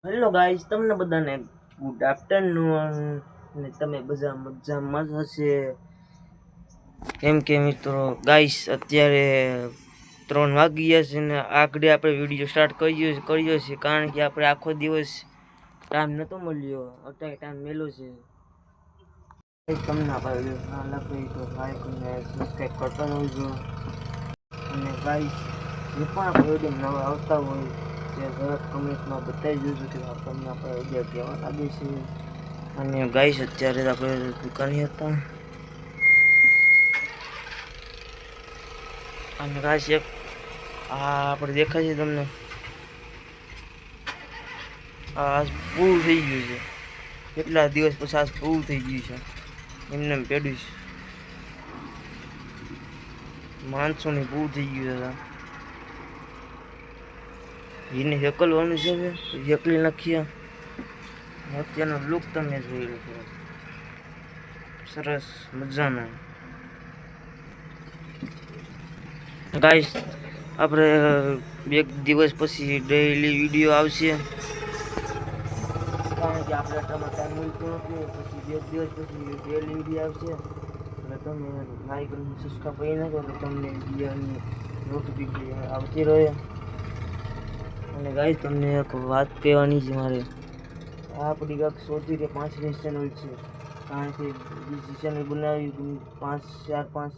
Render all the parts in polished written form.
Hello guys, તમને બધાને good afternoon અને તમે બધા મજામાં હશે. કેમ કે મિત્રો ગાઈસ અત્યારે 3 વાગી ગયા છે ને આગળ આપણે વિડીયો સ્ટાર્ટ કર્યો છે કારણ કે આપણે આખો દિવસ ટાઈમ નહોતો મળ્યો. અત્યારે ટાઈમ મેલો છે. તમને આપણે ના લાગે તો લાઈક અને સબસ્ક્રાઈબ કરતા રહેજો. અને ગાઈસ જે પણ આપણે વિડીયો નવા આવતા હોય તે જરાક કમેન્ટમાં બતાવી દેજો કે તમને આપણે વિડીયો કેવા લાગે છે. અને ગાઈસ અત્યારે આપણે દુકાને હતા અને ગાઈસ એક આ આપણે દેખાય છે તમને આ પૂરું થઈ ગયું છે. કેટલા દિવસ પછી આજ પૂરું થઈ ગયું છે. એમને પેડ્યું છે માણસોની પૂરું થઈ ગયું છે. એને હેકલવાનું છે હેકલી નાખીએ. અત્યારનો લુક તમે જોઈ લો સરસ મજાનો. ગાઈસ આપણે એક દિવસ પછી ડેઈલી વિડીયો આવશે કારણ કે આપણે તમારે ટાઈમ મળતો નથી. પછી એક દિવસ પછી ડેઈલી વિડીયો આવશે એટલે તમે લાઈક અને સબસ્ક્રાઈબ કરી નાખો તો તમને વિડીયોની નોટિફિકેશન આવતી રહે. અને ગાઈસ તમને એક વાત કહેવાની છે મારે. આપણી કાંક 100 કે 5 ચેનલ છે કારણ કે બીજી ચેનલ બનાવી 4-5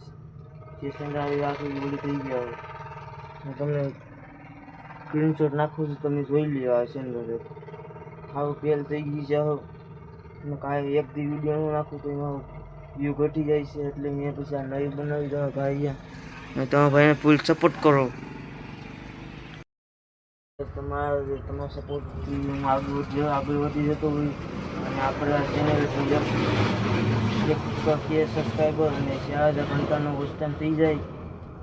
જે ચેનલ આવી આખી ઓલી થઈ ગયા હોય. હું તમને સ્ક્રીનશોટ નાખું છું, તમે જોઈ લ્યો. આ ચેનલ હાવ ફેલ થઈ ગઈ છે. હવે કાંઈ એક દી વિડીયો ન નાખું તો એમાં વ્યૂ ઘટી જાય છે એટલે મેં પછી આ નવી બનાવી દો ભાઈ. અને તમે ભાઈને ફૂલ સપોર્ટ કરો. તમારા સપોર્ટથી હું આગળ વધી જતો હોય અને આપણે આ ચેનલ કે સબસ્ક્રાઈબર અને 4000 ઘંટાનો વોચ થઈ જાય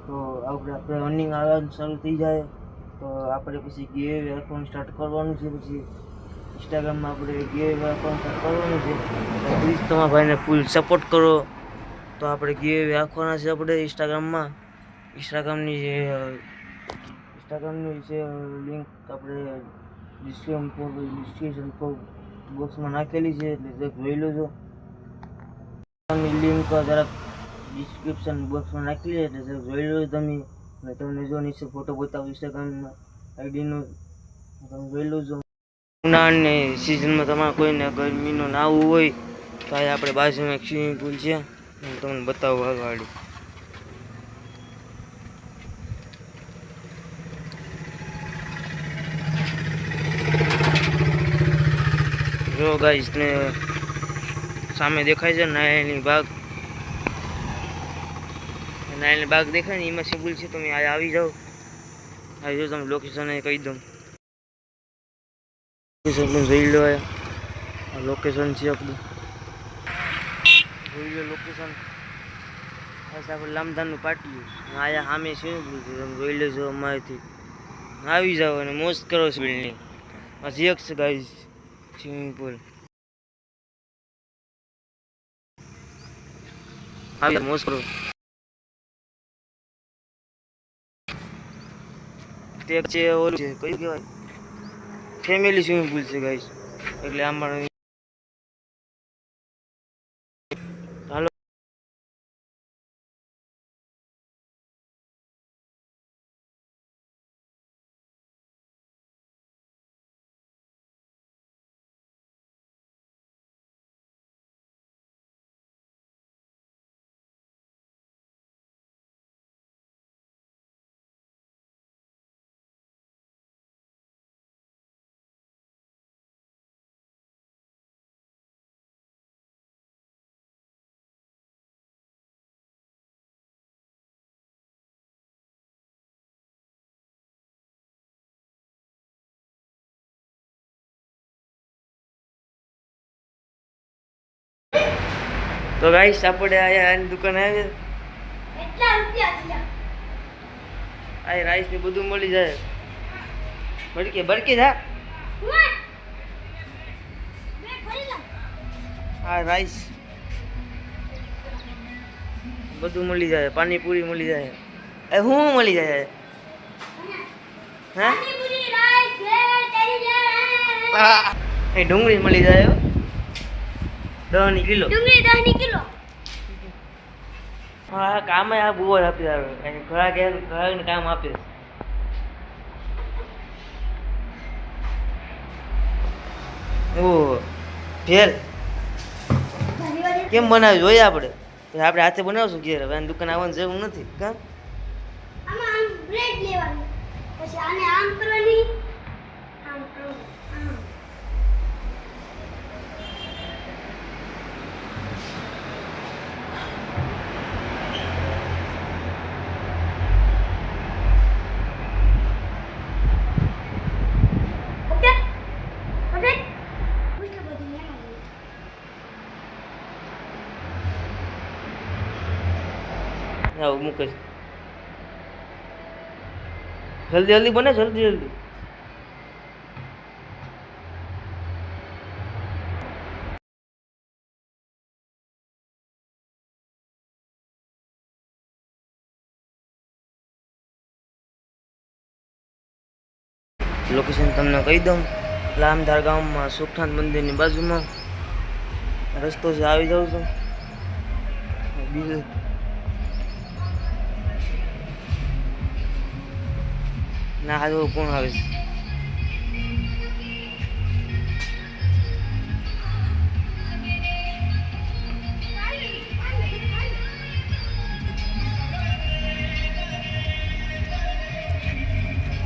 તો આપણે અર્નિંગ આવવાનું શરૂ થઈ જાય. તો આપણે પછી ગીવ એકાઉન્ટ સ્ટાર્ટ કરવાનું છે. પછી ઇન્સ્ટાગ્રામમાં આપણે ગીવ એકાઉન્ટ સ્ટાર્ટ કરવાનું છે. પ્લીઝ તમારા ભાઈને ફૂલ સપોર્ટ કરો. તો આપણે ગીવ રાખવાના છે આપણે ઇન્સ્ટાગ્રામની છે લિંક આપણે ડિસ્ક્રિપ્શન બોક્સમાં નાખેલી છે એટલે જોઈ લેજો. લિંક જરાક ડિસ્ક્રિપ્શન બોક્સમાં નાખેલી એટલે જોઈ લો તમે. અને તમને જો નીચે ફોટો બતાવો ઇન્સ્ટાગ્રામમાં આઈડીનો તમે જોઈ લેજો. ઉનાળાની સિઝનમાં તમારે કોઈને ગરમીનું નાવું હોય તો આપણે બાજુમાં એક સ્વિમિંગ પુલ છે હું તમને બતાવું આગળ. જો ગાઈસ ને સામે દેખાય છે નાયલની બાગ દેખાય ને એમાં સિમ્પલ છે. તમે આવી જાઓ. જો તમે લોકેશન કહી દઉં. લોકેશન જોઈ લો. આ લોકેશન છે આપણું, જોઈ લો લોકેશન. આપણે લામધાનનું પાટિયું આયા સામે સ્વિમિંગ પુલ છે. તમે જોઈ લેજો. અમારેથી આવી જાઓ અને મોજ કરો છો. બિલ્ડિંગ હજી એક છે ગાઈસ સ્વિમિંગ પુલ. આવી મોજ કરો. તે છે ઓલું છે કયું કહેવાય ફેમિલી સ્વિમિંગ પુલ છે ગાઈસ. એટલે આમાં હાલો તો ગાઈસ આપણે આની દુકાને આવે આ રાઈસ ને બધું મળી જાય. બરકે જા આ રાઈસ બધું મળી જાય. પાણીપુરી મળી જાય. શું મળી જાય? હા એ ડુંગળી મળી જાય 10 કિલો. ડુંગળી 10 કિલો. હા કામ આ બહુ જ આપી આવે એને ઘણા કે ઘણા કામ આપે. ઓ ફેર કેમ બનાવ્યું જોઈએ આપણે હાથે બનાવશું ઘેર હવે દુકાન આવવાનું જેવું નથી કા આમાં આમ બ્રેડ લેવાની પછી આને આમ કરવાની આમ આમ ઓકે ઓકે મુશ્કેલ બધી નહીં આવું મૂકે જલ્દી જલ્દી બને જલ્દી જલ્દી લોકેશન તમને કહી દઉં લામધાર ગામમાં સુખનાથ મંદિરની બાજુમાં રસ્તો છે આવી જાઉં છું બીજું ના હાલ કોણ આવે છે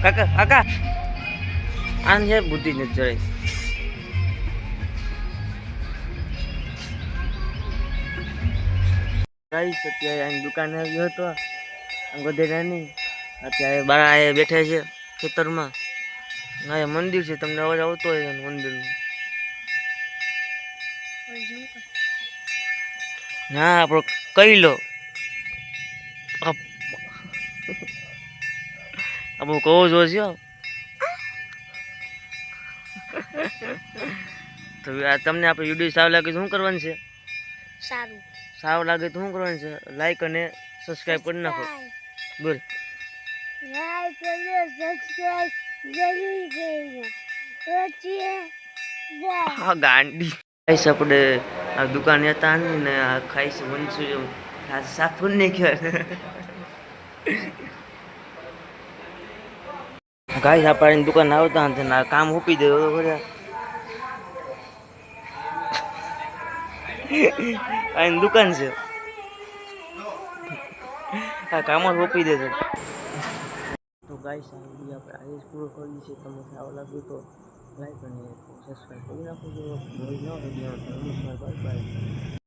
કાકા કાકા આન છે બુદ્ધિ નથી જરાય ગાઈસ અત્યારે આની દુકાને આવ્યો હતો ગધેડાની અત્યારે બારા બેઠા છે ખેતરમાં ના મંદિર છે તમને અવાજ આવતો હોય મંદિરનું ના આપણો કહી લો આપણું કહો જો છે તો આ તમને આપણે વિડીયો સારું લાગે તો શું કરવાનું છે સારું લાગે તો શું કરવાનું છે લાઈક અને સબસ્ક્રાઈબ કરી નાખો બોલ લાઈક અને સબસ્ક્રાઇબ જરૂર કરજો પછી હા ગાંડી ખાઈશ આપણે આ દુકાને હતા ને આ ખાઈશ બનશું જો આ શાક પણ નહીં કહેવાય ગાઈસ આપણે દુકાન આવતા હતા આ કામ ઉપી દે બધા આ દુકાન છે આ કામ જ ઉપી દે તો ગાઈસ આ વિડીયો આપણે આજે જ પૂરો કરી છે તમને સારું લાગ્યું તો લાઈક અને સબસ્ક્રાઈબ કરી નાખો જો નમસ્કાર બાય બાય